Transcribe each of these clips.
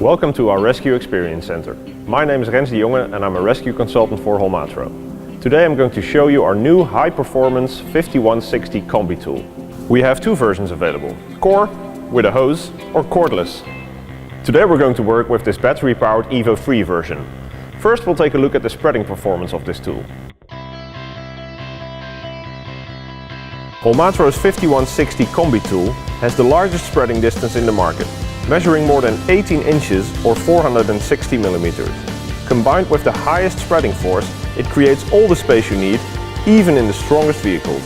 Welcome to our Rescue Experience Center. My name is Rens de Jonge and I'm a rescue consultant for Holmatro. Today I'm going to show you our new high-performance 5160 Combi Tool. We have two versions available, core with a hose or cordless. Today we're going to work with this battery-powered Evo 3 version. First we'll take a look at the spreading performance of this tool. Holmatro's 5160 Combi Tool has the largest spreading distance in the market, measuring more than 18 inches or 460 millimeters. Combined with the highest spreading force, it creates all the space you need, even in the strongest vehicles.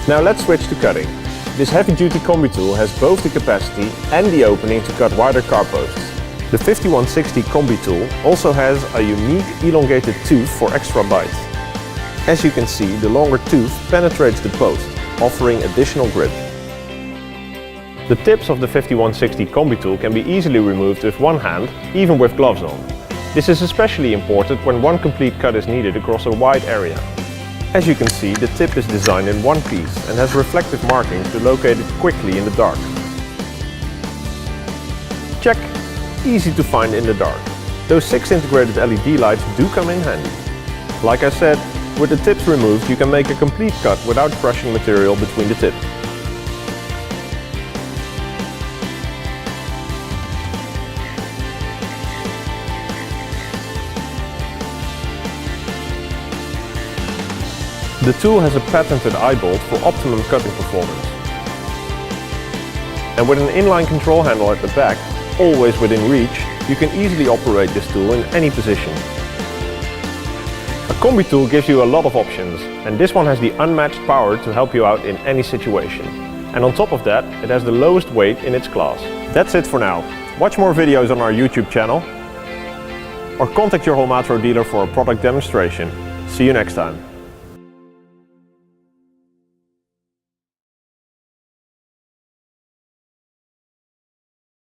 Now let's switch to cutting. This heavy-duty Combi Tool has both the capacity and the opening to cut wider car posts. The 5160 Combi Tool also has a unique elongated tooth for extra bite. As you can see, the longer tooth penetrates the post, offering additional grip. The tips of the 5160 Combi Tool can be easily removed with one hand, even with gloves on. This is especially important when one complete cut is needed across a wide area. As you can see, the tip is designed in one piece and has reflective markings to locate it quickly in the dark. Check! Easy to find in the dark. Those 6 integrated LED lights do come in handy. Like I said, with the tips removed you can make a complete cut without crushing material between the tips. The tool has a patented eye bolt for optimum cutting performance. And with an inline control handle at the back, always within reach, you can easily operate this tool in any position. A Combi Tool gives you a lot of options, and this one has the unmatched power to help you out in any situation. And on top of that, it has the lowest weight in its class. That's it for now. Watch more videos on our YouTube channel or contact your Holmatro dealer for a product demonstration. See you next time.